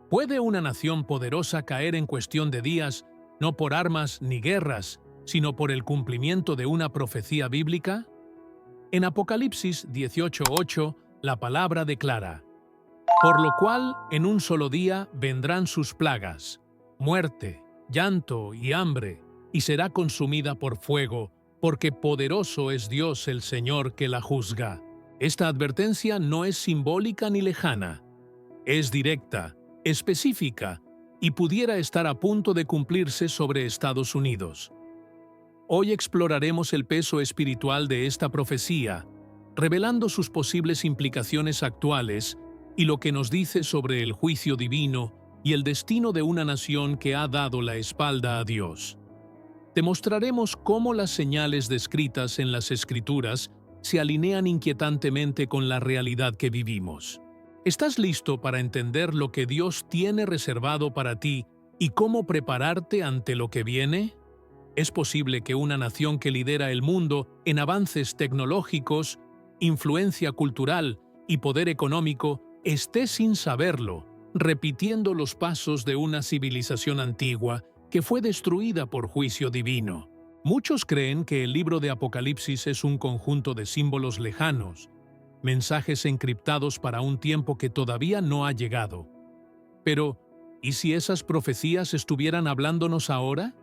¿Puede una nación poderosa caer en cuestión de días, no por armas ni guerras, sino por el cumplimiento de una profecía bíblica? En Apocalipsis 18:8, la palabra declara: por lo cual en un solo día vendrán sus plagas, muerte, llanto y hambre, y será consumida por fuego, porque poderoso es Dios el Señor que la juzga. Esta advertencia no es simbólica ni lejana, es directa, específica, y pudiera estar a punto de cumplirse sobre Estados Unidos. Hoy exploraremos el peso espiritual de esta profecía, revelando sus posibles implicaciones actuales y lo que nos dice sobre el juicio divino y el destino de una nación que ha dado la espalda a Dios. Demostraremos cómo las señales descritas en las Escrituras se alinean inquietantemente con la realidad que vivimos. ¿Estás listo para entender lo que Dios tiene reservado para ti y cómo prepararte ante lo que viene? Es posible que una nación que lidera el mundo en avances tecnológicos, influencia cultural y poder económico esté sin saberlo, repitiendo los pasos de una civilización antigua que fue destruida por juicio divino. Muchos creen que el libro de Apocalipsis es un conjunto de símbolos lejanos, mensajes encriptados para un tiempo que todavía no ha llegado. Pero, ¿y si esas profecías estuvieran hablándonos ahora?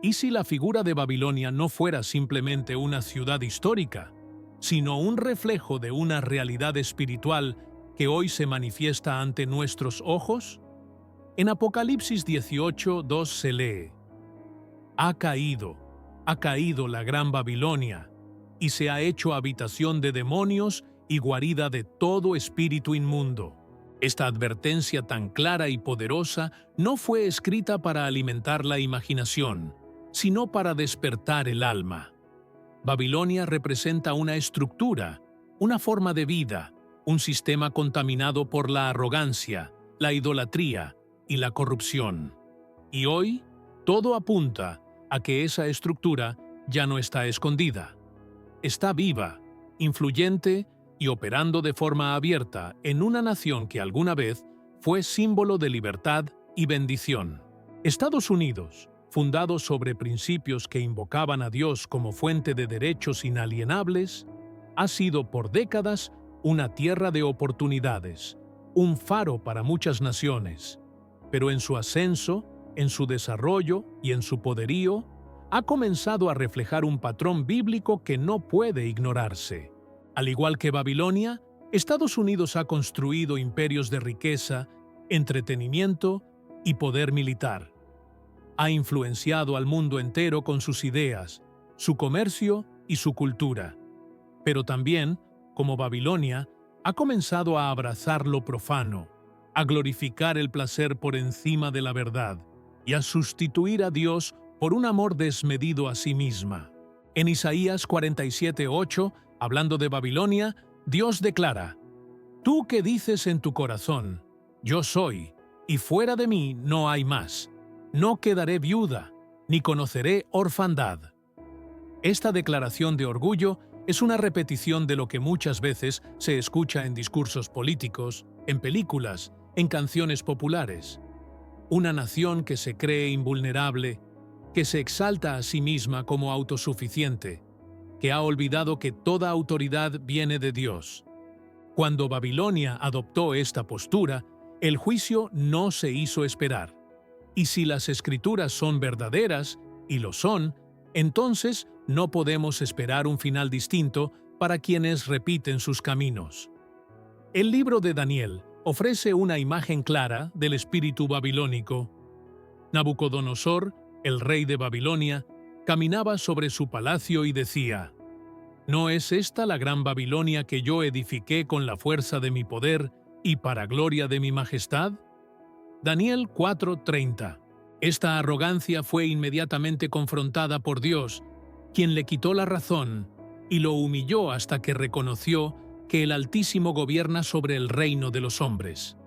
¿Y si la figura de Babilonia no fuera simplemente una ciudad histórica, sino un reflejo de una realidad espiritual que hoy se manifiesta ante nuestros ojos? En Apocalipsis 18:2 se lee: ha caído la gran Babilonia, y se ha hecho habitación de demonios y guarida de todo espíritu inmundo. Esta advertencia tan clara y poderosa no fue escrita para alimentar la imaginación, sino para despertar el alma. Babilonia representa una estructura, una forma de vida, un sistema contaminado por la arrogancia, la idolatría y la corrupción. Y hoy, todo apunta a que esa estructura ya no está escondida. Está viva, influyente y operando de forma abierta en una nación que alguna vez fue símbolo de libertad y bendición. Estados Unidos, fundado sobre principios que invocaban a Dios como fuente de derechos inalienables, ha sido por décadas una tierra de oportunidades, un faro para muchas naciones, pero en su ascenso, en su desarrollo y en su poderío, ha comenzado a reflejar un patrón bíblico que no puede ignorarse. Al igual que Babilonia, Estados Unidos ha construido imperios de riqueza, entretenimiento y poder militar. Ha influenciado al mundo entero con sus ideas, su comercio y su cultura. Pero también, como Babilonia, ha comenzado a abrazar lo profano, a glorificar el placer por encima de la verdad y a sustituir a Dios por un amor desmedido a sí misma. En Isaías 47:8, hablando de Babilonia, Dios declara: tú que dices en tu corazón, yo soy, y fuera de mí no hay más. No quedaré viuda, ni conoceré orfandad. Esta declaración de orgullo es una repetición de lo que muchas veces se escucha en discursos políticos, en películas, en canciones populares. Una nación que se cree invulnerable, que se exalta a sí misma como autosuficiente, que ha olvidado que toda autoridad viene de Dios. Cuando Babilonia adoptó esta postura, el juicio no se hizo esperar. Y si las Escrituras son verdaderas, y lo son, entonces no podemos esperar un final distinto para quienes repiten sus caminos. El libro de Daniel ofrece una imagen clara del espíritu babilónico. Nabucodonosor, el rey de Babilonia, caminaba sobre su palacio y decía: ¿no es esta la gran Babilonia que yo edifiqué con la fuerza de mi poder y para gloria de mi majestad? Daniel 4:30. Esta arrogancia fue inmediatamente confrontada por Dios, quien le quitó la razón y lo humilló hasta que reconoció que el Altísimo gobierna sobre el reino de los hombres.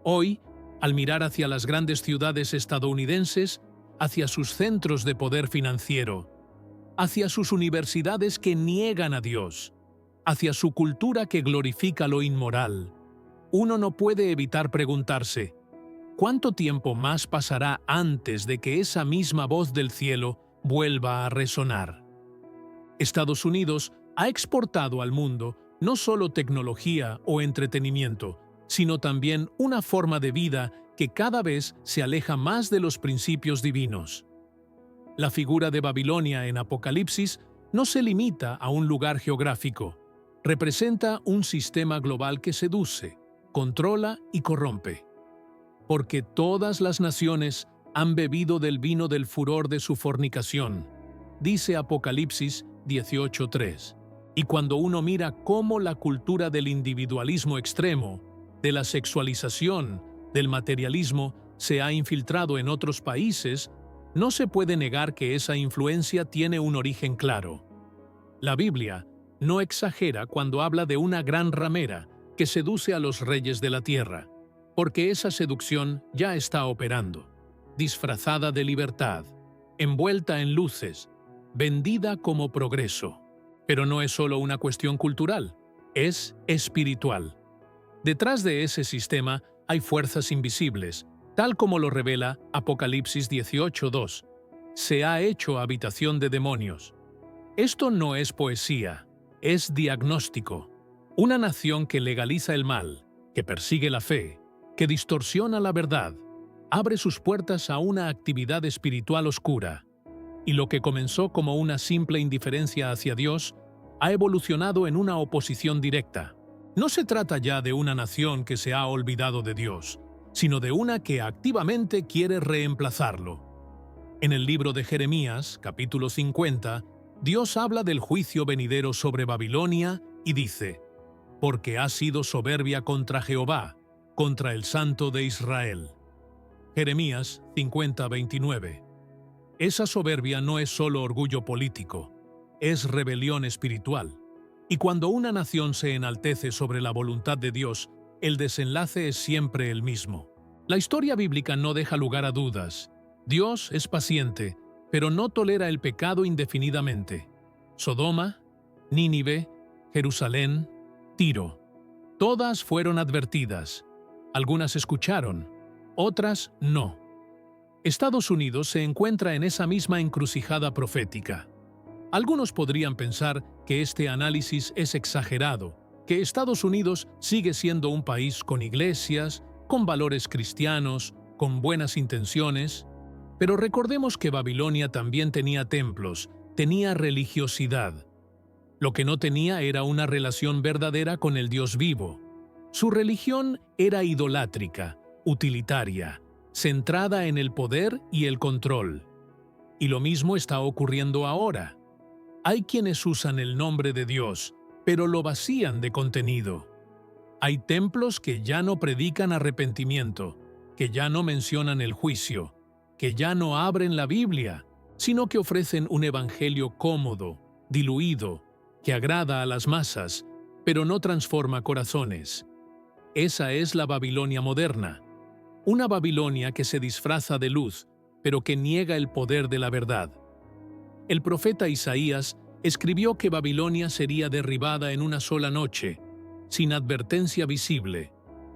Hoy, al mirar hacia las grandes ciudades estadounidenses, hacia sus centros de poder financiero, hacia sus universidades que niegan a Dios, hacia su cultura que glorifica lo inmoral, uno no puede evitar preguntarse: ¿cuánto tiempo más pasará antes de que esa misma voz del cielo vuelva a resonar? Estados Unidos ha exportado al mundo no solo tecnología o entretenimiento, sino también una forma de vida que cada vez se aleja más de los principios divinos. La figura de Babilonia en Apocalipsis no se limita a un lugar geográfico. Representa un sistema global que seduce, controla y corrompe. Porque todas las naciones han bebido del vino del furor de su fornicación, dice Apocalipsis 18:3. Y cuando uno mira cómo la cultura del individualismo extremo, de la sexualización, del materialismo, se ha infiltrado en otros países, no se puede negar que esa influencia tiene un origen claro. La Biblia no exagera cuando habla de una gran ramera que seduce a los reyes de la tierra, porque esa seducción ya está operando, disfrazada de libertad, envuelta en luces, vendida como progreso. Pero no es solo una cuestión cultural, es espiritual. Detrás de ese sistema hay fuerzas invisibles, tal como lo revela Apocalipsis 18:2. Se ha hecho habitación de demonios. Esto no es poesía, es diagnóstico. Una nación que legaliza el mal, que persigue la fe, que distorsiona la verdad, abre sus puertas a una actividad espiritual oscura. Y lo que comenzó como una simple indiferencia hacia Dios ha evolucionado en una oposición directa. No se trata ya de una nación que se ha olvidado de Dios, sino de una que activamente quiere reemplazarlo. En el libro de Jeremías, capítulo 50, Dios habla del juicio venidero sobre Babilonia y dice: «Porque ha sido soberbia contra Jehová, contra el Santo de Israel». Jeremías 50:29. Esa soberbia no es solo orgullo político, es rebelión espiritual. Y cuando una nación se enaltece sobre la voluntad de Dios, el desenlace es siempre el mismo. La historia bíblica no deja lugar a dudas. Dios es paciente, pero no tolera el pecado indefinidamente. Sodoma, Nínive, Jerusalén, Tiro. Todas fueron advertidas. Algunas escucharon, otras no. Estados Unidos se encuentra en esa misma encrucijada profética. Algunos podrían pensar que este análisis es exagerado, que Estados Unidos sigue siendo un país con iglesias, con valores cristianos, con buenas intenciones, pero recordemos que Babilonia también tenía templos, tenía religiosidad. Lo que no tenía era una relación verdadera con el Dios vivo. Su religión era idolátrica, utilitaria, centrada en el poder y el control. Y lo mismo está ocurriendo ahora. Hay quienes usan el nombre de Dios, pero lo vacían de contenido. Hay templos que ya no predican arrepentimiento, que ya no mencionan el juicio, que ya no abren la Biblia, sino que ofrecen un evangelio cómodo, diluido, que agrada a las masas, pero no transforma corazones. Esa es la Babilonia moderna. Una Babilonia que se disfraza de luz, pero que niega el poder de la verdad. El profeta Isaías escribió que Babilonia sería derribada en una sola noche, sin advertencia visible,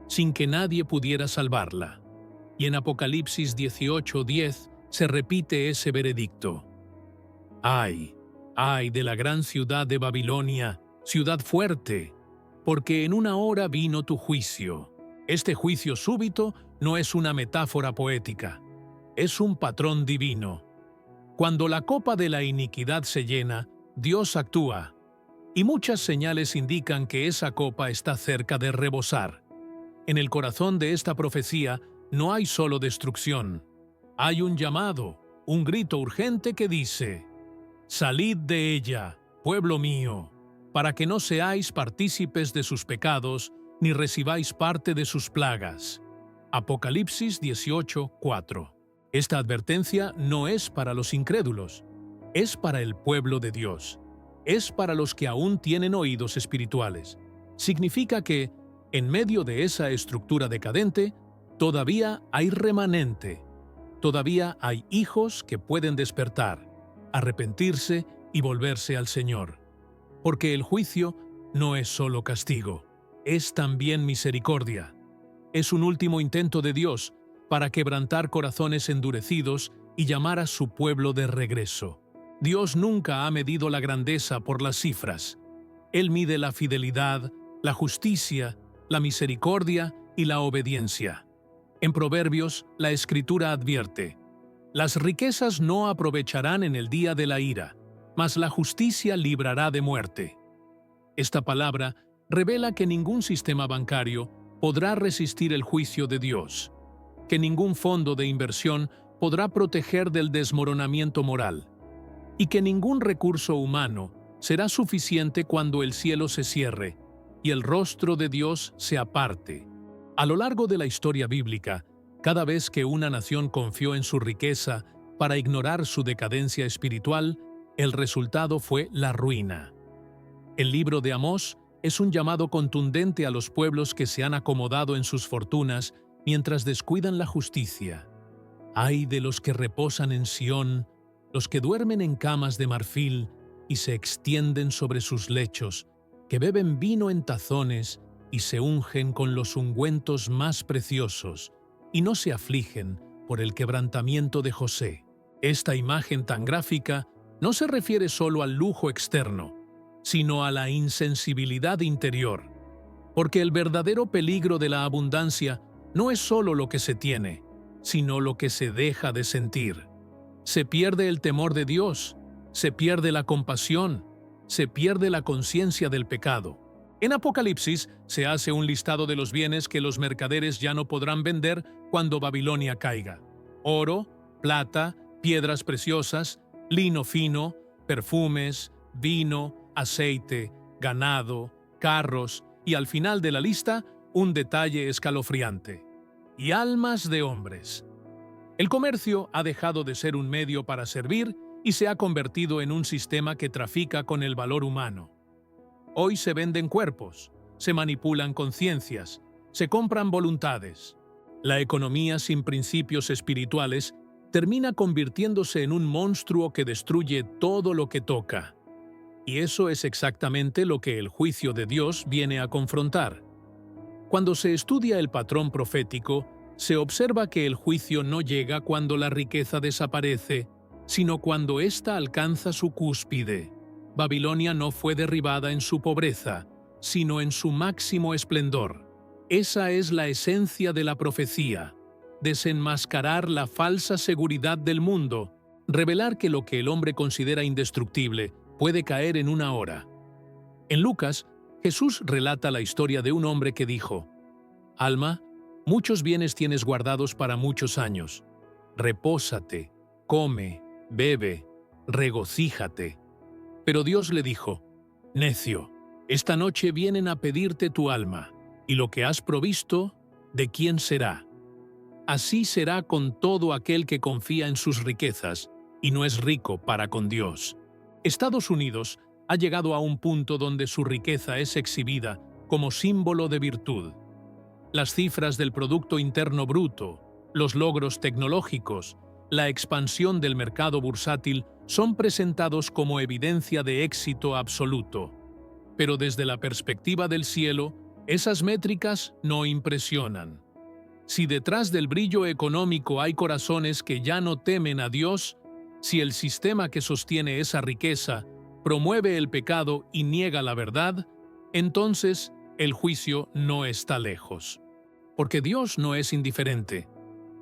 sin que nadie pudiera salvarla. Y en Apocalipsis 18:10 se repite ese veredicto. ¡Ay, ay de la gran ciudad de Babilonia, ciudad fuerte! Porque en una hora vino tu juicio. Este juicio súbito no es una metáfora poética, es un patrón divino. Cuando la copa de la iniquidad se llena, Dios actúa, y muchas señales indican que esa copa está cerca de rebosar. En el corazón de esta profecía no hay solo destrucción, hay un llamado, un grito urgente que dice: «Salid de ella, pueblo mío, para que no seáis partícipes de sus pecados, ni recibáis parte de sus plagas». Apocalipsis 18:4. Esta advertencia no es para los incrédulos, es para el pueblo de Dios, es para los que aún tienen oídos espirituales. Significa que, en medio de esa estructura decadente, todavía hay remanente, todavía hay hijos que pueden despertar, arrepentirse y volverse al Señor. Porque el juicio no es solo castigo, es también misericordia. Es un último intento de Dios para quebrantar corazones endurecidos y llamar a su pueblo de regreso. Dios nunca ha medido la grandeza por las cifras. Él mide la fidelidad, la justicia, la misericordia y la obediencia. En Proverbios, la Escritura advierte: «Las riquezas no aprovecharán en el día de la ira, mas la justicia librará de muerte». Esta palabra revela que ningún sistema bancario podrá resistir el juicio de Dios, que ningún fondo de inversión podrá proteger del desmoronamiento moral, y que ningún recurso humano será suficiente cuando el cielo se cierre y el rostro de Dios se aparte. A lo largo de la historia bíblica, cada vez que una nación confió en su riqueza para ignorar su decadencia espiritual, el resultado fue la ruina. El libro de Amós es un llamado contundente a los pueblos que se han acomodado en sus fortunas mientras descuidan la justicia. Ay de los que reposan en Sión, los que duermen en camas de marfil y se extienden sobre sus lechos, que beben vino en tazones y se ungen con los ungüentos más preciosos, y no se afligen por el quebrantamiento de José. Esta imagen tan gráfica no se refiere solo al lujo externo, sino a la insensibilidad interior, porque el verdadero peligro de la abundancia no es solo lo que se tiene, sino lo que se deja de sentir. Se pierde el temor de Dios, se pierde la compasión, se pierde la conciencia del pecado. En Apocalipsis se hace un listado de los bienes que los mercaderes ya no podrán vender cuando Babilonia caiga: oro, plata, piedras preciosas, lino fino, perfumes, vino, aceite, ganado, carros y, al final de la lista, un detalle escalofriante: y almas de hombres. El comercio ha dejado de ser un medio para servir y se ha convertido en un sistema que trafica con el valor humano. Hoy se venden cuerpos, se manipulan conciencias, se compran voluntades. La economía sin principios espirituales termina convirtiéndose en un monstruo que destruye todo lo que toca. Y eso es exactamente lo que el juicio de Dios viene a confrontar. Cuando se estudia el patrón profético, se observa que el juicio no llega cuando la riqueza desaparece, sino cuando ésta alcanza su cúspide. Babilonia no fue derribada en su pobreza, sino en su máximo esplendor. Esa es la esencia de la profecía: desenmascarar la falsa seguridad del mundo, revelar que lo que el hombre considera indestructible puede caer en una hora. En Lucas, Jesús relata la historia de un hombre que dijo: «Alma, muchos bienes tienes guardados para muchos años. Repósate, come, bebe, regocíjate». Pero Dios le dijo: «Necio, esta noche vienen a pedirte tu alma, y lo que has provisto, ¿de quién será?». Así será con todo aquel que confía en sus riquezas y no es rico para con Dios. Estados Unidos ha llegado a un punto donde su riqueza es exhibida como símbolo de virtud. Las cifras del Producto Interno Bruto, los logros tecnológicos, la expansión del mercado bursátil son presentados como evidencia de éxito absoluto. Pero desde la perspectiva del cielo, esas métricas no impresionan. Si detrás del brillo económico hay corazones que ya no temen a Dios, si el sistema que sostiene esa riqueza promueve el pecado y niega la verdad, entonces el juicio no está lejos. Porque Dios no es indiferente.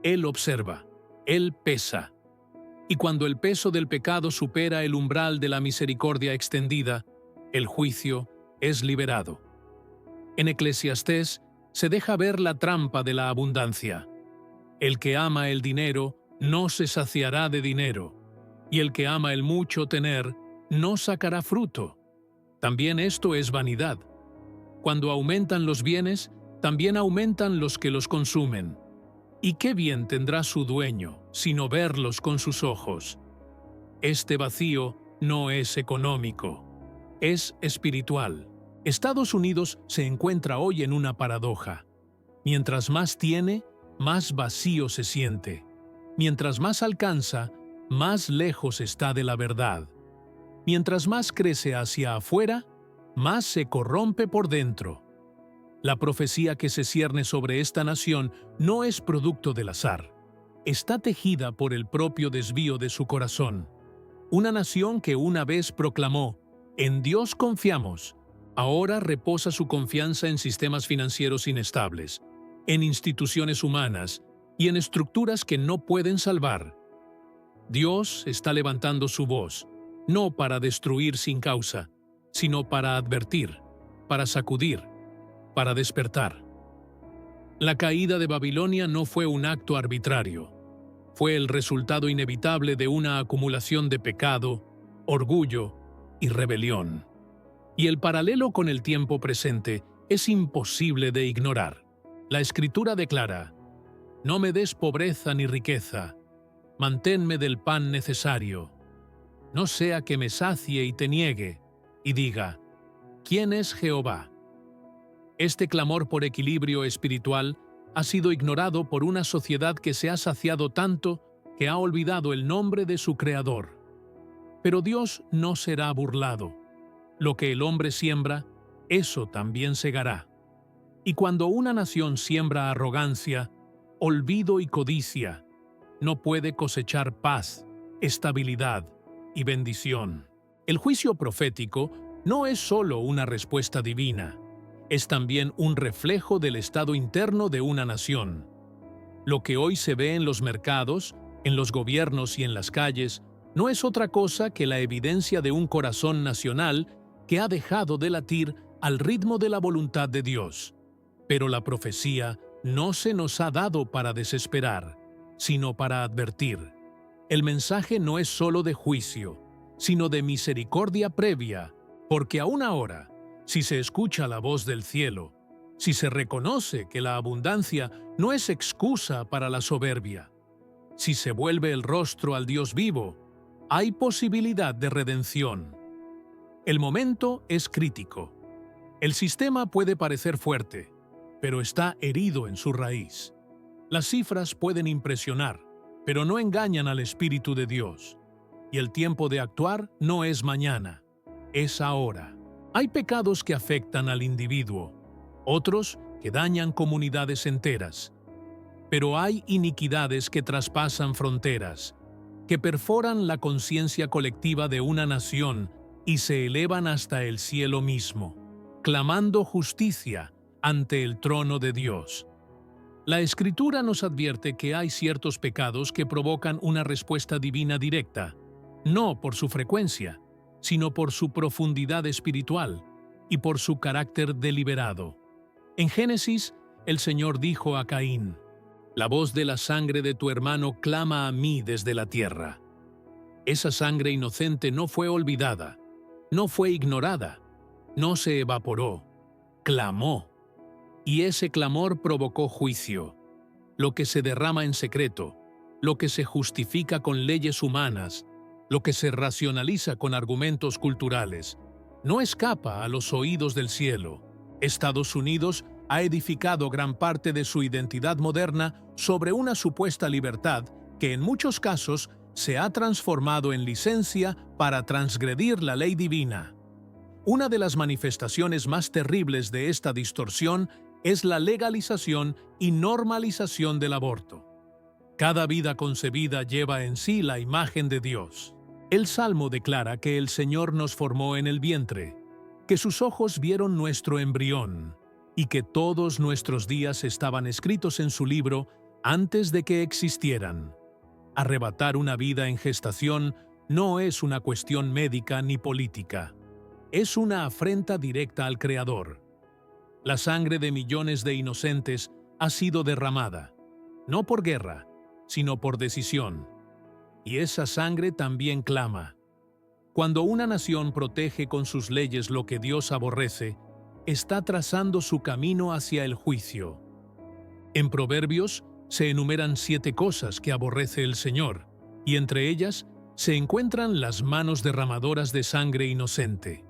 Él observa, Él pesa. Y cuando el peso del pecado supera el umbral de la misericordia extendida, el juicio es liberado. En Eclesiastés se deja ver la trampa de la abundancia. El que ama el dinero no se saciará de dinero, y el que ama el mucho tener no sacará fruto. También esto es vanidad. Cuando aumentan los bienes, también aumentan los que los consumen. ¿Y qué bien tendrá su dueño, sino verlos con sus ojos? Este vacío no es económico, es espiritual. Estados Unidos se encuentra hoy en una paradoja. Mientras más tiene, más vacío se siente. Mientras más alcanza, más lejos está de la verdad. Mientras más crece hacia afuera, más se corrompe por dentro. La profecía que se cierne sobre esta nación no es producto del azar. Está tejida por el propio desvío de su corazón. Una nación que una vez proclamó, «En Dios confiamos», ahora reposa su confianza en sistemas financieros inestables, en instituciones humanas y en estructuras que no pueden salvar. Dios está levantando su voz, no para destruir sin causa, sino para advertir, para sacudir, para despertar. La caída de Babilonia no fue un acto arbitrario. Fue el resultado inevitable de una acumulación de pecado, orgullo y rebelión. Y el paralelo con el tiempo presente es imposible de ignorar. La Escritura declara: «No me des pobreza ni riqueza, manténme del pan necesario. No sea que me sacie y te niegue, y diga, ¿quién es Jehová?». Este clamor por equilibrio espiritual ha sido ignorado por una sociedad que se ha saciado tanto que ha olvidado el nombre de su Creador. Pero Dios no será burlado. Lo que el hombre siembra, eso también segará. Y cuando una nación siembra arrogancia, olvido y codicia, no puede cosechar paz, estabilidad y bendición. El juicio profético no es solo una respuesta divina, es también un reflejo del estado interno de una nación. Lo que hoy se ve en los mercados, en los gobiernos y en las calles, no es otra cosa que la evidencia de un corazón nacional que ha dejado de latir al ritmo de la voluntad de Dios. Pero la profecía no se nos ha dado para desesperar, sino para advertir. El mensaje no es solo de juicio, sino de misericordia previa, porque aún ahora, si se escucha la voz del cielo, si se reconoce que la abundancia no es excusa para la soberbia, si se vuelve el rostro al Dios vivo, hay posibilidad de redención. El momento es crítico. El sistema puede parecer fuerte, pero está herido en su raíz. Las cifras pueden impresionar, pero no engañan al Espíritu de Dios. Y el tiempo de actuar no es mañana, es ahora. Hay pecados que afectan al individuo, otros que dañan comunidades enteras. Pero hay iniquidades que traspasan fronteras, que perforan la conciencia colectiva de una nación y se elevan hasta el cielo mismo, clamando justicia ante el trono de Dios. La Escritura nos advierte que hay ciertos pecados que provocan una respuesta divina directa, no por su frecuencia, sino por su profundidad espiritual y por su carácter deliberado. En Génesis, el Señor dijo a Caín: «La voz de la sangre de tu hermano clama a mí desde la tierra». Esa sangre inocente no fue olvidada, no fue ignorada, no se evaporó, clamó. Y ese clamor provocó juicio. Lo que se derrama en secreto, lo que se justifica con leyes humanas, lo que se racionaliza con argumentos culturales, no escapa a los oídos del cielo. Estados Unidos ha edificado gran parte de su identidad moderna sobre una supuesta libertad que en muchos casos se ha transformado en licencia para transgredir la ley divina. Una de las manifestaciones más terribles de esta distorsión es la legalización y normalización del aborto. Cada vida concebida lleva en sí la imagen de Dios. El Salmo declara que el Señor nos formó en el vientre, que sus ojos vieron nuestro embrión y que todos nuestros días estaban escritos en su libro antes de que existieran. Arrebatar una vida en gestación no es una cuestión médica ni política. Es una afrenta directa al Creador. La sangre de millones de inocentes ha sido derramada, no por guerra, sino por decisión. Y esa sangre también clama. Cuando una nación protege con sus leyes lo que Dios aborrece, está trazando su camino hacia el juicio. En Proverbios se enumeran 7 cosas que aborrece el Señor, y entre ellas se encuentran las manos derramadoras de sangre inocente.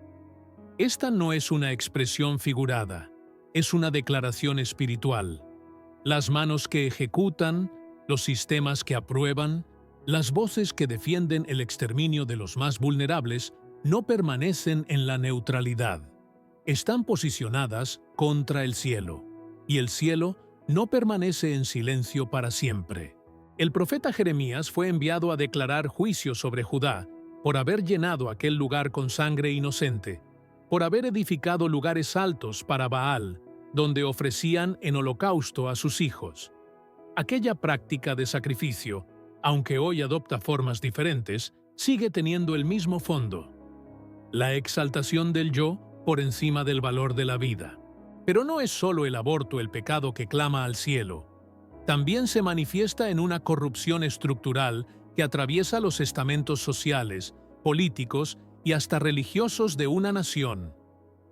Esta no es una expresión figurada, es una declaración espiritual. Las manos que ejecutan, los sistemas que aprueban, las voces que defienden el exterminio de los más vulnerables no permanecen en la neutralidad. están posicionadas contra el cielo, y el cielo no permanece en silencio para siempre. El profeta Jeremías fue enviado a declarar juicio sobre Judá por haber llenado aquel lugar con sangre inocente, por haber edificado lugares altos para Baal, donde ofrecían en holocausto a sus hijos. Aquella práctica de sacrificio, aunque hoy adopta formas diferentes, sigue teniendo el mismo fondo: la exaltación del yo por encima del valor de la vida. Pero no es solo el aborto el pecado que clama al cielo. También se manifiesta en una corrupción estructural que atraviesa los estamentos sociales, políticos y hasta religiosos de una nación.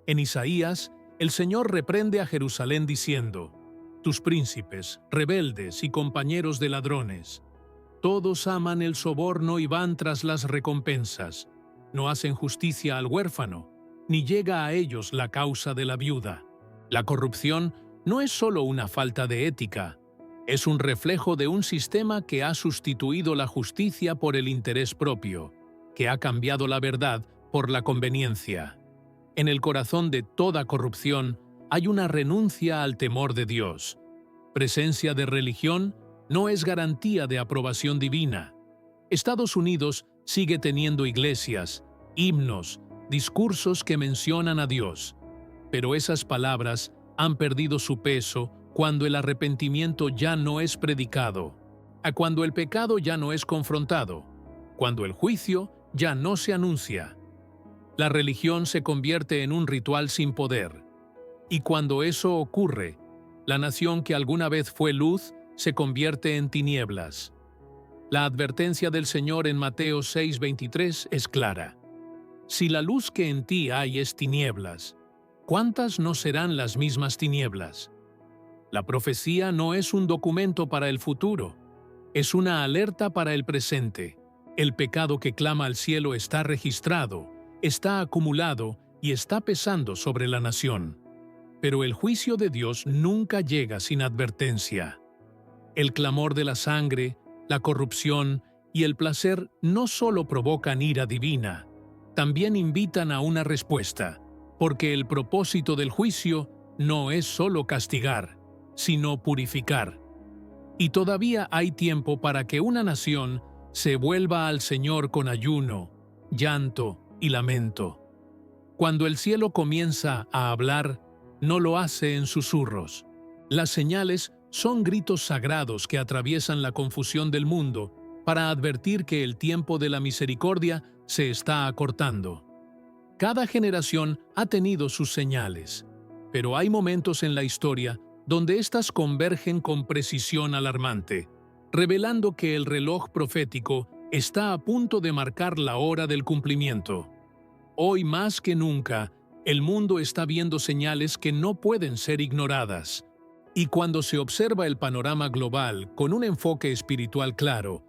En Isaías, el Señor reprende a Jerusalén diciendo: «Tus príncipes, rebeldes y compañeros de ladrones, todos aman el soborno y van tras las recompensas. No hacen justicia al huérfano, ni llega a ellos la causa de la viuda». La corrupción no es solo una falta de ética, es un reflejo de un sistema que ha sustituido la justicia por el interés propio, que ha cambiado la verdad por la conveniencia. En el corazón de toda corrupción hay una renuncia al temor de Dios. Presencia de religión no es garantía de aprobación divina. Estados Unidos sigue teniendo iglesias, himnos, discursos que mencionan a Dios, pero esas palabras han perdido su peso cuando el arrepentimiento ya no es predicado, cuando el pecado ya no es confrontado, cuando el juicio ya no se anuncia. La religión se convierte en un ritual sin poder, y cuando eso ocurre, la nación que alguna vez fue luz se convierte en tinieblas. La advertencia del Señor en Mateo 6:23 es clara: «Si la luz que en ti hay es tinieblas, ¿cuántas no serán las mismas tinieblas?». La profecía no es un documento para el futuro, es una alerta para el presente. El pecado que clama al cielo está registrado, está acumulado y está pesando sobre la nación. Pero el juicio de Dios nunca llega sin advertencia. El clamor de la sangre, la corrupción y el placer no solo provocan ira divina, también invitan a una respuesta, porque el propósito del juicio no es solo castigar, sino purificar. Y todavía hay tiempo para que una nación se vuelva al Señor con ayuno, llanto y lamento. Cuando el cielo comienza a hablar, no lo hace en susurros. Las señales son gritos sagrados que atraviesan la confusión del mundo para advertir que el tiempo de la misericordia se está acortando. Cada generación ha tenido sus señales, pero hay momentos en la historia donde éstas convergen con precisión alarmante, revelando que el reloj profético está a punto de marcar la hora del cumplimiento. Hoy más que nunca, el mundo está viendo señales que no pueden ser ignoradas. Y cuando se observa el panorama global con un enfoque espiritual claro,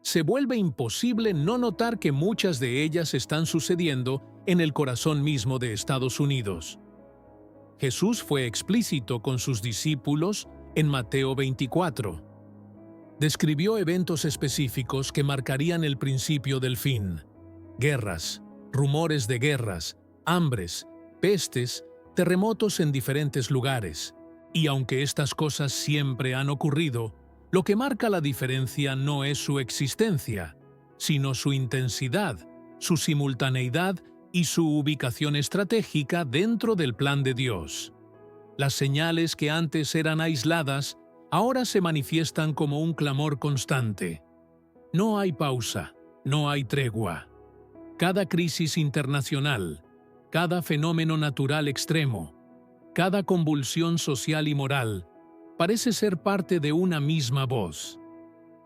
se vuelve imposible no notar que muchas de ellas están sucediendo en el corazón mismo de Estados Unidos. Jesús fue explícito con sus discípulos en Mateo 24. Describió eventos específicos que marcarían el principio del fin: guerras, rumores de guerras, hambres, pestes, terremotos en diferentes lugares. Y aunque estas cosas siempre han ocurrido, lo que marca la diferencia no es su existencia, sino su intensidad, su simultaneidad y su ubicación estratégica dentro del plan de Dios. Las señales que antes eran aisladas, ahora se manifiestan como un clamor constante. No hay pausa, no hay tregua. Cada crisis internacional, cada fenómeno natural extremo, cada convulsión social y moral, parece ser parte de una misma voz.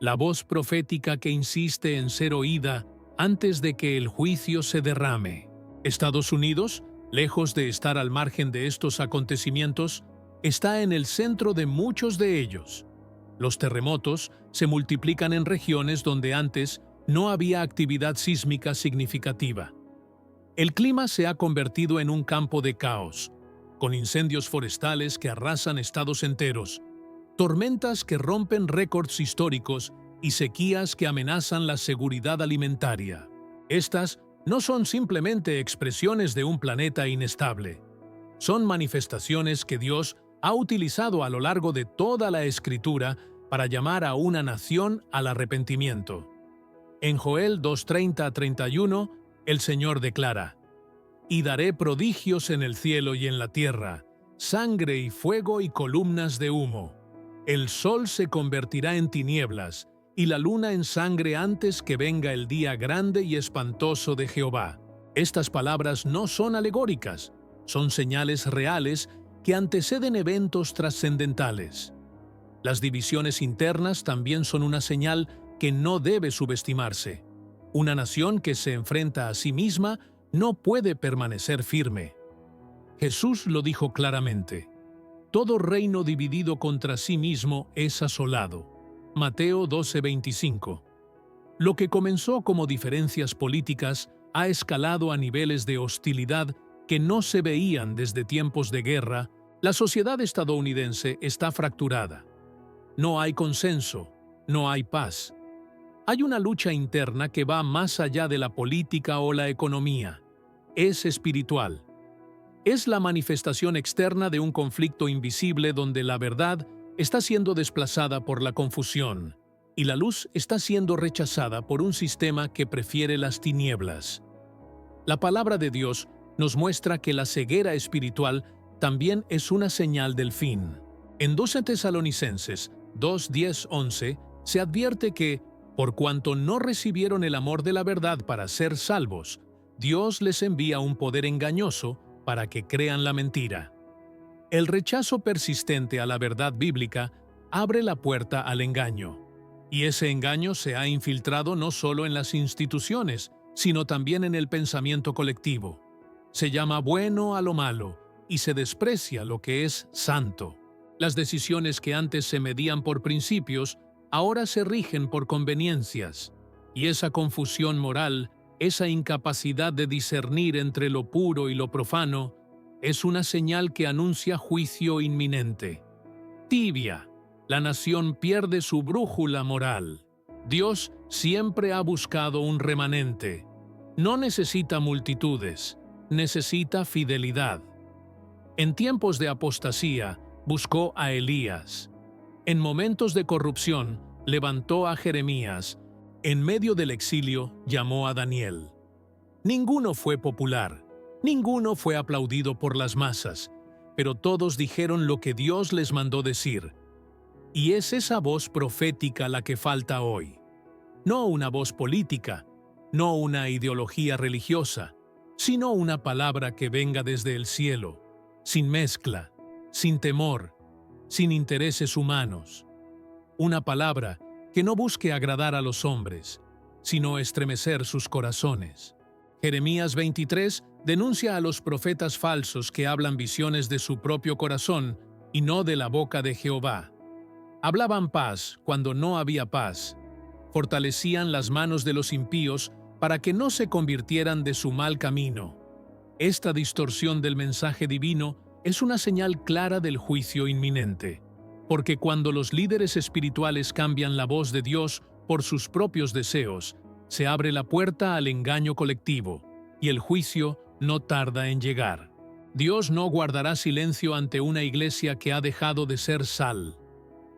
La voz profética que insiste en ser oída antes de que el juicio se derrame. Estados Unidos, lejos de estar al margen de estos acontecimientos, está en el centro de muchos de ellos. Los terremotos se multiplican en regiones donde antes no había actividad sísmica significativa. El clima se ha convertido en un campo de caos, con incendios forestales que arrasan estados enteros, tormentas que rompen récords históricos y sequías que amenazan la seguridad alimentaria. Estas no son simplemente expresiones de un planeta inestable. Son manifestaciones que Dios ha utilizado a lo largo de toda la Escritura para llamar a una nación al arrepentimiento. En Joel 2:30-31, el Señor declara: «Y daré prodigios en el cielo y en la tierra, sangre y fuego y columnas de humo. El sol se convertirá en tinieblas, y la luna en sangre antes que venga el día grande y espantoso de Jehová». Estas palabras no son alegóricas, son señales reales que anteceden eventos trascendentales. Las divisiones internas también son una señal que no debe subestimarse. Una nación que se enfrenta a sí misma no puede permanecer firme. Jesús lo dijo claramente: «Todo reino dividido contra sí mismo es asolado». Mateo 12:25. Lo que comenzó como diferencias políticas ha escalado a niveles de hostilidad que no se veían desde tiempos de guerra. La sociedad estadounidense está fracturada. No hay consenso, no hay paz. Hay una lucha interna que va más allá de la política o la economía. Es espiritual. Es la manifestación externa de un conflicto invisible donde la verdad está siendo desplazada por la confusión y la luz está siendo rechazada por un sistema que prefiere las tinieblas. La palabra de Dios nos muestra que la ceguera espiritual también es una señal del fin. En 2 Tesalonicenses 2:10-11 se advierte que, por cuanto no recibieron el amor de la verdad para ser salvos, Dios les envía un poder engañoso para que crean la mentira. El rechazo persistente a la verdad bíblica abre la puerta al engaño. Y ese engaño se ha infiltrado no solo en las instituciones, sino también en el pensamiento colectivo. Se llama bueno a lo malo y se desprecia lo que es santo. Las decisiones que antes se medían por principios, ahora se rigen por conveniencias. Y esa confusión moral, esa incapacidad de discernir entre lo puro y lo profano, es una señal que anuncia juicio inminente. Tibia, la nación pierde su brújula moral. Dios siempre ha buscado un remanente. No necesita multitudes, necesita fidelidad. En tiempos de apostasía, buscó a Elías. En momentos de corrupción, levantó a Jeremías. En medio del exilio, llamó a Daniel. Ninguno fue popular, ninguno fue aplaudido por las masas, pero todos dijeron lo que Dios les mandó decir. Y es esa voz profética la que falta hoy. No una voz política, no una ideología religiosa, sino una palabra que venga desde el cielo, sin mezcla, sin temor, sin intereses humanos. Una palabra que no busque agradar a los hombres, sino estremecer sus corazones. Jeremías 23 denuncia a los profetas falsos que hablan visiones de su propio corazón y no de la boca de Jehová. Hablaban paz cuando no había paz. Fortalecían las manos de los impíos para que no se convirtieran de su mal camino. Esta distorsión del mensaje divino es una señal clara del juicio inminente, porque cuando los líderes espirituales cambian la voz de Dios por sus propios deseos, se abre la puerta al engaño colectivo, y el juicio no tarda en llegar. Dios no guardará silencio ante una iglesia que ha dejado de ser sal.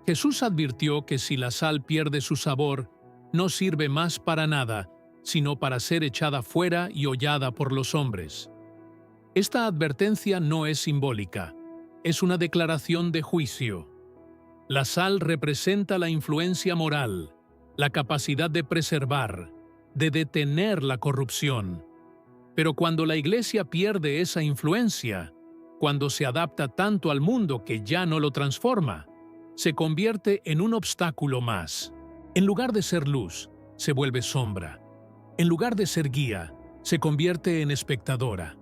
Jesús advirtió que si la sal pierde su sabor, no sirve más para nada, sino para ser echada fuera y hollada por los hombres. Esta advertencia no es simbólica, es una declaración de juicio. La sal representa la influencia moral, la capacidad de preservar, de detener la corrupción. Pero cuando la iglesia pierde esa influencia, cuando se adapta tanto al mundo que ya no lo transforma, se convierte en un obstáculo más. En lugar de ser luz, se vuelve sombra. En lugar de ser guía, se convierte en espectadora.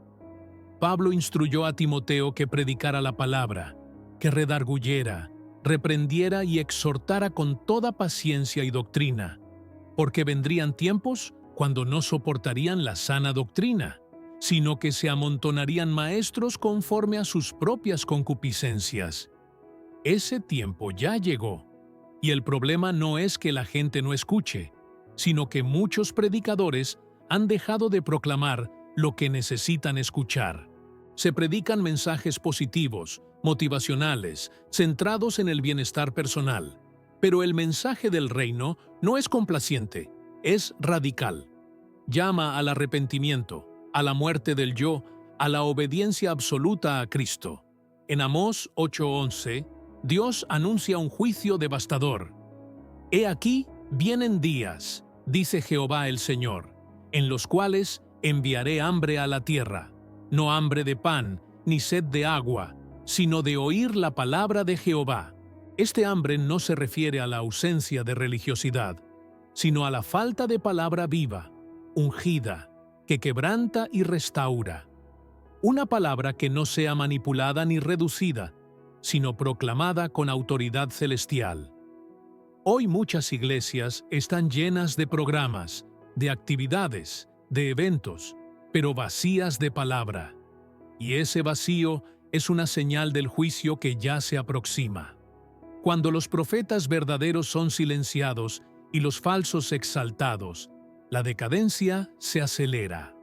Pablo instruyó a Timoteo que predicara la palabra, que redarguyera, reprendiera y exhortara con toda paciencia y doctrina, porque vendrían tiempos cuando no soportarían la sana doctrina, sino que se amontonarían maestros conforme a sus propias concupiscencias. Ese tiempo ya llegó, y el problema no es que la gente no escuche, sino que muchos predicadores han dejado de proclamar lo que necesitan escuchar. Se predican mensajes positivos, motivacionales, centrados en el bienestar personal. Pero el mensaje del reino no es complaciente, es radical. Llama al arrepentimiento, a la muerte del yo, a la obediencia absoluta a Cristo. En Amós 8:11, Dios anuncia un juicio devastador. He aquí, vienen días, dice Jehová el Señor, en los cuales enviaré hambre a la tierra, no hambre de pan, ni sed de agua, sino de oír la palabra de Jehová. Este hambre no se refiere a la ausencia de religiosidad, sino a la falta de palabra viva, ungida, que quebranta y restaura. Una palabra que no sea manipulada ni reducida, sino proclamada con autoridad celestial. Hoy muchas iglesias están llenas de programas, de actividades, de eventos, pero vacías de palabra. Y ese vacío es una señal del juicio que ya se aproxima. Cuando los profetas verdaderos son silenciados y los falsos exaltados, la decadencia se acelera.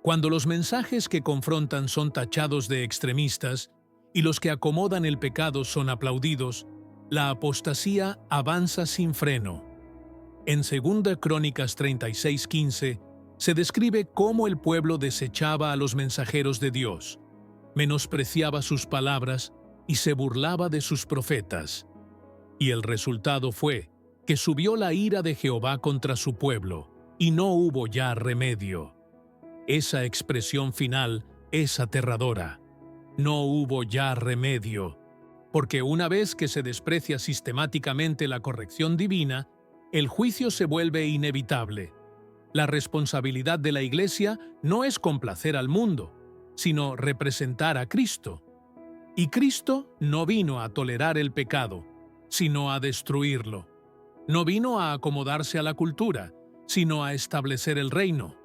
Cuando los mensajes que confrontan son tachados de extremistas y los que acomodan el pecado son aplaudidos, la apostasía avanza sin freno. En 2 Crónicas 36:15 se describe cómo el pueblo desechaba a los mensajeros de Dios, menospreciaba sus palabras y se burlaba de sus profetas. Y el resultado fue que subió la ira de Jehová contra su pueblo, y no hubo ya remedio. Esa expresión final es aterradora. No hubo ya remedio, porque una vez que se desprecia sistemáticamente la corrección divina, el juicio se vuelve inevitable. La responsabilidad de la Iglesia no es complacer al mundo, sino representar a Cristo. Y Cristo no vino a tolerar el pecado, sino a destruirlo. No vino a acomodarse a la cultura, sino a establecer el reino.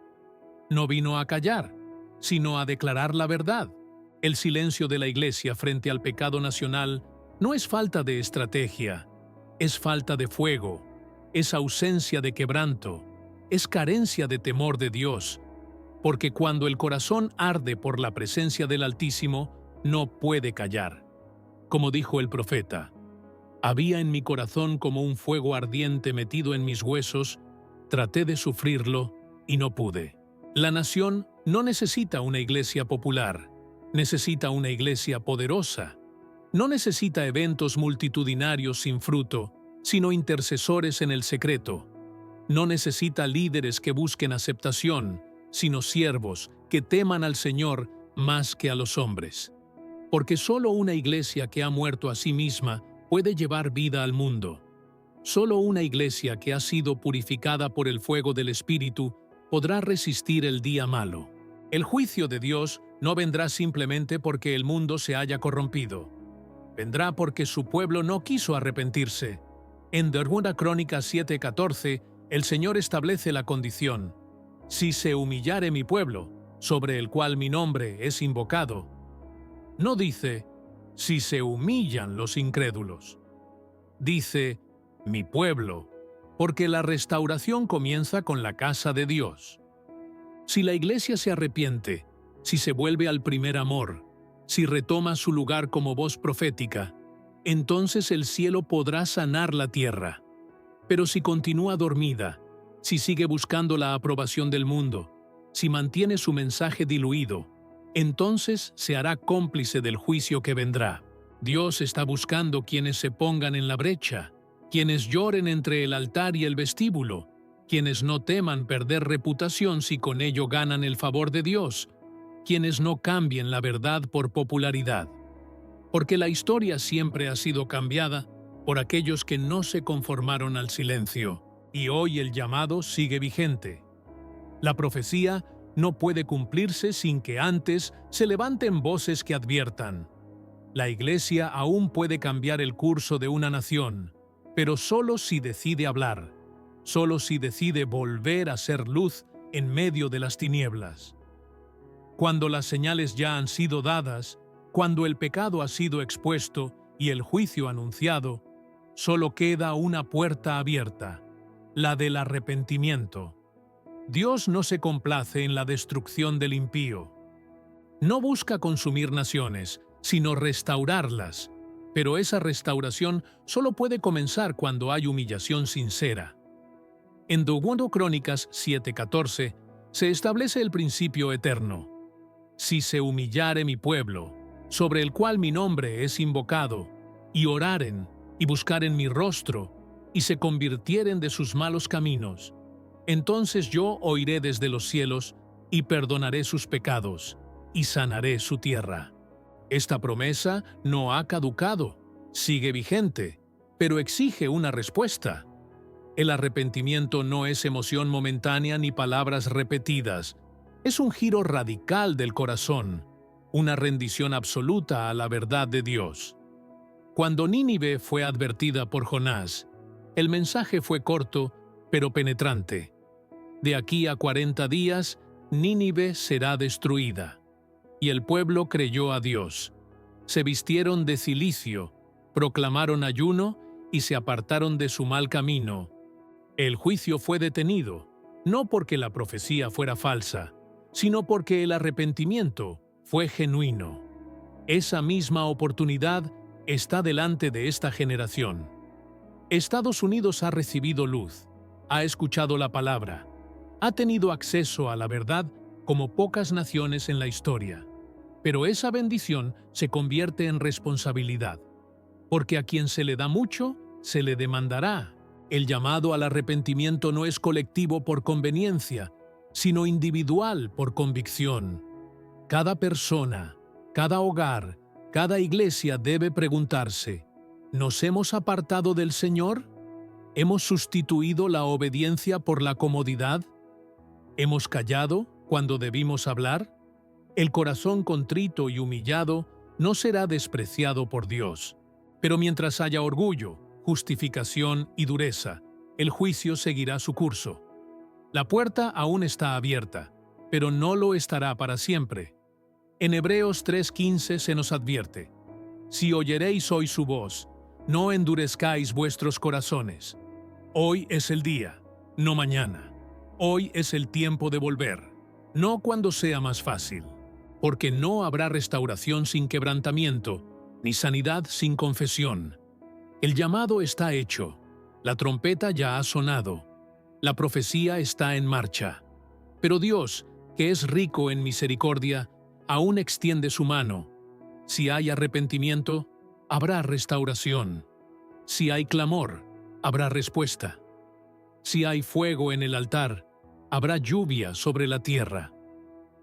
No vino a callar, sino a declarar la verdad. El silencio de la Iglesia frente al pecado nacional no es falta de estrategia, es falta de fuego, es ausencia de quebranto, es carencia de temor de Dios, porque cuando el corazón arde por la presencia del Altísimo, no puede callar. Como dijo el profeta, había en mi corazón como un fuego ardiente metido en mis huesos, traté de sufrirlo y no pude. La nación no necesita una iglesia popular, necesita una iglesia poderosa. No necesita eventos multitudinarios sin fruto, sino intercesores en el secreto. No necesita líderes que busquen aceptación, sino siervos que teman al Señor más que a los hombres. Porque solo una iglesia que ha muerto a sí misma puede llevar vida al mundo. Solo una iglesia que ha sido purificada por el fuego del Espíritu podrá resistir el día malo. El juicio de Dios no vendrá simplemente porque el mundo se haya corrompido. Vendrá porque su pueblo no quiso arrepentirse. En 2 Crónicas 7:14, el Señor establece la condición: si se humillare mi pueblo, sobre el cual mi nombre es invocado. No dice, si se humillan los incrédulos. Dice, mi pueblo, porque la restauración comienza con la casa de Dios. Si la iglesia se arrepiente, si se vuelve al primer amor, si retoma su lugar como voz profética, entonces el cielo podrá sanar la tierra. Pero si continúa dormida, si sigue buscando la aprobación del mundo, si mantiene su mensaje diluido, entonces se hará cómplice del juicio que vendrá. Dios está buscando quienes se pongan en la brecha, quienes lloren entre el altar y el vestíbulo, quienes no teman perder reputación si con ello ganan el favor de Dios, quienes no cambien la verdad por popularidad. Porque la historia siempre ha sido cambiada por aquellos que no se conformaron al silencio, y hoy el llamado sigue vigente. La profecía no puede cumplirse sin que antes se levanten voces que adviertan. La Iglesia aún puede cambiar el curso de una nación, pero solo si decide hablar, solo si decide volver a ser luz en medio de las tinieblas. Cuando las señales ya han sido dadas, cuando el pecado ha sido expuesto y el juicio anunciado, solo queda una puerta abierta, la del arrepentimiento. Dios no se complace en la destrucción del impío. No busca consumir naciones, sino restaurarlas. Pero esa restauración solo puede comenzar cuando hay humillación sincera. En 2 Crónicas 7:14 se establece el principio eterno. Si se humillare mi pueblo, sobre el cual mi nombre es invocado, y oraren, y buscaren mi rostro, y se convirtieren de sus malos caminos, entonces yo oiré desde los cielos, y perdonaré sus pecados, y sanaré su tierra. Esta promesa no ha caducado, sigue vigente, pero exige una respuesta. El arrepentimiento no es emoción momentánea ni palabras repetidas, es un giro radical del corazón, una rendición absoluta a la verdad de Dios. Cuando Nínive fue advertida por Jonás, el mensaje fue corto, pero penetrante. De aquí a 40 días, Nínive será destruida. Y el pueblo creyó a Dios. Se vistieron de cilicio, proclamaron ayuno y se apartaron de su mal camino. El juicio fue detenido, no porque la profecía fuera falsa, sino porque el arrepentimiento fue genuino. Esa misma oportunidad está delante de esta generación. Estados Unidos ha recibido luz, ha escuchado la palabra, ha tenido acceso a la verdad como pocas naciones en la historia. Pero esa bendición se convierte en responsabilidad, porque a quien se le da mucho, se le demandará. El llamado al arrepentimiento no es colectivo por conveniencia, sino individual por convicción. Cada persona, cada hogar, cada iglesia debe preguntarse, ¿nos hemos apartado del Señor? ¿Hemos sustituido la obediencia por la comodidad? ¿Hemos callado cuando debimos hablar? El corazón contrito y humillado no será despreciado por Dios. Pero mientras haya orgullo, justificación y dureza, el juicio seguirá su curso. La puerta aún está abierta, pero no lo estará para siempre. En Hebreos 3:15 se nos advierte: si oyeréis hoy su voz, no endurezcáis vuestros corazones. Hoy es el día, no mañana. Hoy es el tiempo de volver, no cuando sea más fácil, porque no habrá restauración sin quebrantamiento, ni sanidad sin confesión. El llamado está hecho, la trompeta ya ha sonado, la profecía está en marcha. Pero Dios, que es rico en misericordia, aún extiende su mano. Si hay arrepentimiento, habrá restauración. Si hay clamor, habrá respuesta. Si hay fuego en el altar, habrá lluvia sobre la tierra.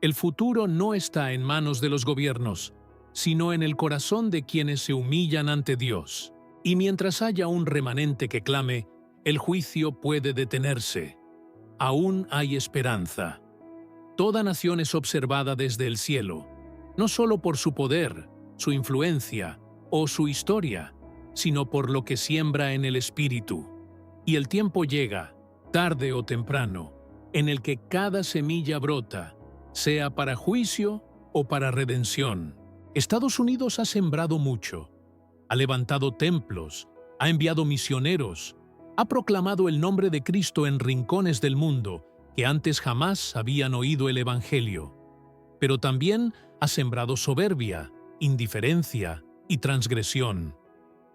El futuro no está en manos de los gobiernos, sino en el corazón de quienes se humillan ante Dios. Y mientras haya un remanente que clame, el juicio puede detenerse. Aún hay esperanza. Toda nación es observada desde el cielo, no solo por su poder, su influencia o su historia, sino por lo que siembra en el espíritu. Y el tiempo llega, tarde o temprano, en el que cada semilla brota, sea para juicio o para redención. Estados Unidos ha sembrado mucho, ha levantado templos, ha enviado misioneros, ha proclamado el nombre de Cristo en rincones del mundo que antes jamás habían oído el Evangelio. Pero también ha sembrado soberbia, indiferencia y transgresión.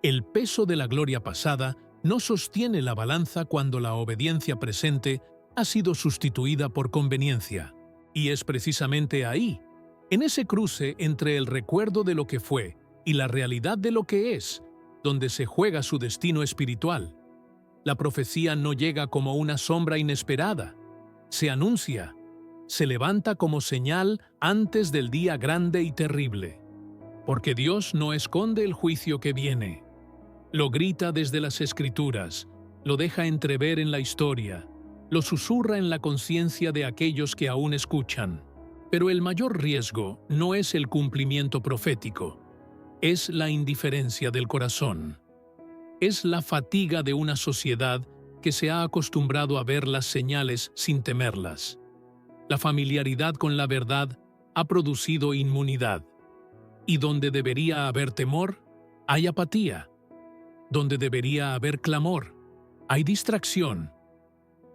El peso de la gloria pasada no sostiene la balanza cuando la obediencia presente ha sido sustituida por conveniencia. Y es precisamente ahí, en ese cruce entre el recuerdo de lo que fue y la realidad de lo que es, donde se juega su destino espiritual. La profecía no llega como una sombra inesperada, se anuncia, se levanta como señal antes del día grande y terrible. Porque Dios no esconde el juicio que viene. Lo grita desde las Escrituras, lo deja entrever en la historia, lo susurra en la conciencia de aquellos que aún escuchan. Pero el mayor riesgo no es el cumplimiento profético, es la indiferencia del corazón. Es la fatiga de una sociedad que se ha acostumbrado a ver las señales sin temerlas. La familiaridad con la verdad ha producido inmunidad. Y donde debería haber temor, hay apatía. Donde debería haber clamor, hay distracción.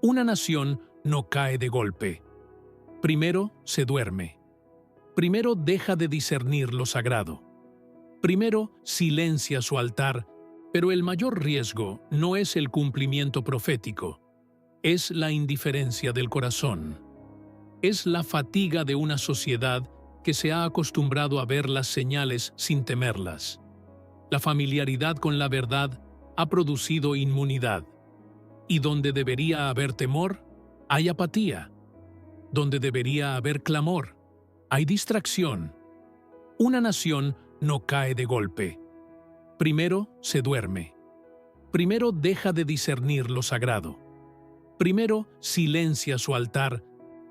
Una nación no cae de golpe. Primero se duerme. Primero deja de discernir lo sagrado. Primero silencia su altar, pero el mayor riesgo no es el cumplimiento profético, es la indiferencia del corazón. Es la fatiga de una sociedad que se ha acostumbrado a ver las señales sin temerlas. La familiaridad con la verdad ha producido inmunidad. Y donde debería haber temor, hay apatía. Donde debería haber clamor, hay distracción. Una nación no cae de golpe. Primero se duerme. Primero deja de discernir lo sagrado. Primero silencia su altar,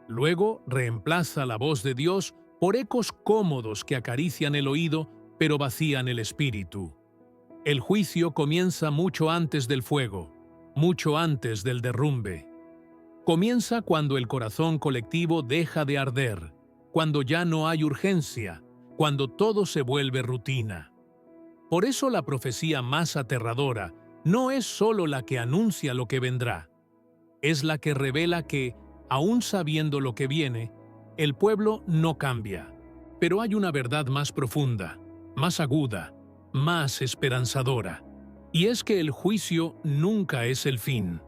luego reemplaza la voz de Dios por ecos cómodos que acarician el oído pero vacían el espíritu. El juicio comienza mucho antes del fuego, mucho antes del derrumbe. Comienza cuando el corazón colectivo deja de arder, cuando ya no hay urgencia, cuando todo se vuelve rutina. Por eso la profecía más aterradora no es solo la que anuncia lo que vendrá, es la que revela que, aún sabiendo lo que viene, el pueblo no cambia. Pero hay una verdad más profunda, más aguda, más esperanzadora. Y es que el juicio nunca es el fin.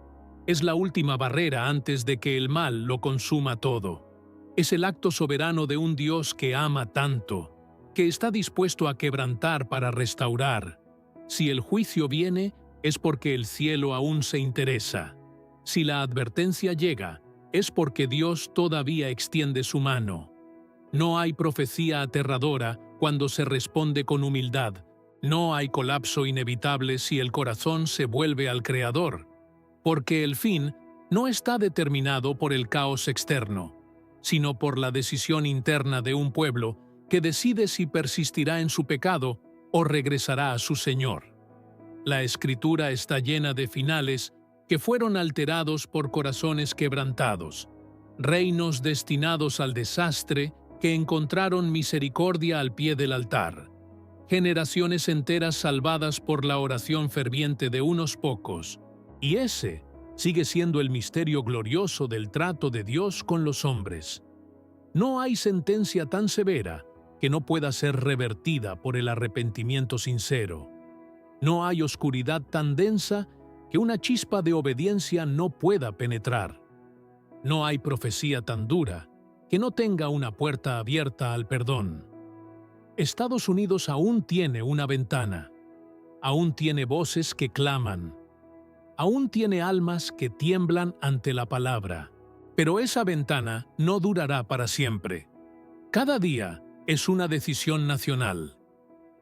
Es la última barrera antes de que el mal lo consuma todo. Es el acto soberano de un Dios que ama tanto, que está dispuesto a quebrantar para restaurar. Si el juicio viene, es porque el cielo aún se interesa. Si la advertencia llega, es porque Dios todavía extiende su mano. No hay profecía aterradora cuando se responde con humildad. No hay colapso inevitable si el corazón se vuelve al Creador. Porque el fin no está determinado por el caos externo, sino por la decisión interna de un pueblo que decide si persistirá en su pecado o regresará a su Señor. La Escritura está llena de finales que fueron alterados por corazones quebrantados, reinos destinados al desastre que encontraron misericordia al pie del altar, generaciones enteras salvadas por la oración ferviente de unos pocos, y ese sigue siendo el misterio glorioso del trato de Dios con los hombres. No hay sentencia tan severa que no pueda ser revertida por el arrepentimiento sincero. No hay oscuridad tan densa que una chispa de obediencia no pueda penetrar. No hay profecía tan dura que no tenga una puerta abierta al perdón. Estados Unidos aún tiene una ventana, aún tiene voces que claman, aún tiene almas que tiemblan ante la palabra, pero esa ventana no durará para siempre. Cada día es una decisión nacional.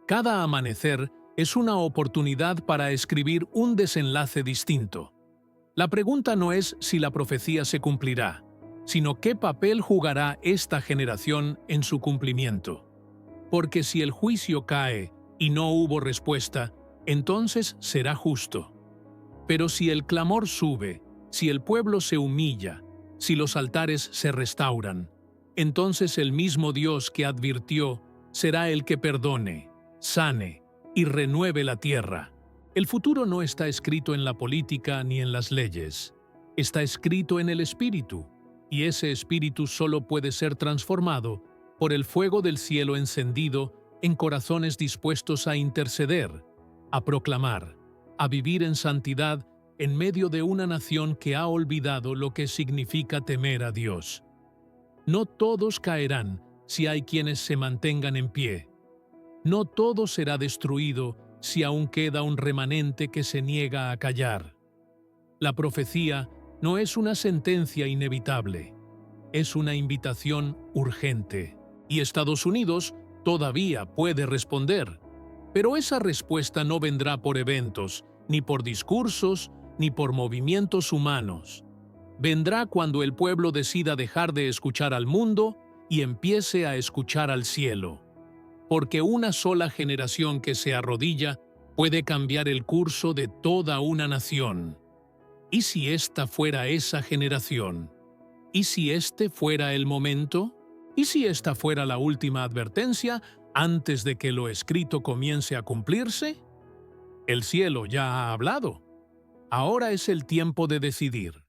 Cada amanecer es una oportunidad para escribir un desenlace distinto. La pregunta no es si la profecía se cumplirá, sino qué papel jugará esta generación en su cumplimiento. Porque si el juicio cae y no hubo respuesta, entonces será justo. Pero si el clamor sube, si el pueblo se humilla, si los altares se restauran, entonces el mismo Dios que advirtió será el que perdone, sane y renueve la tierra. El futuro no está escrito en la política ni en las leyes. Está escrito en el Espíritu, y ese Espíritu solo puede ser transformado por el fuego del cielo encendido en corazones dispuestos a interceder, a proclamar, a vivir en santidad en medio de una nación que ha olvidado lo que significa temer a Dios. No todos caerán si hay quienes se mantengan en pie. No todo será destruido si aún queda un remanente que se niega a callar. La profecía no es una sentencia inevitable, es una invitación urgente. Y Estados Unidos todavía puede responder. Pero esa respuesta no vendrá por eventos, ni por discursos, ni por movimientos humanos. Vendrá cuando el pueblo decida dejar de escuchar al mundo y empiece a escuchar al cielo. Porque una sola generación que se arrodilla puede cambiar el curso de toda una nación. ¿Y si esta fuera esa generación? ¿Y si este fuera el momento? ¿Y si esta fuera la última advertencia antes de que lo escrito comience a cumplirse? El cielo ya ha hablado. Ahora es el tiempo de decidir.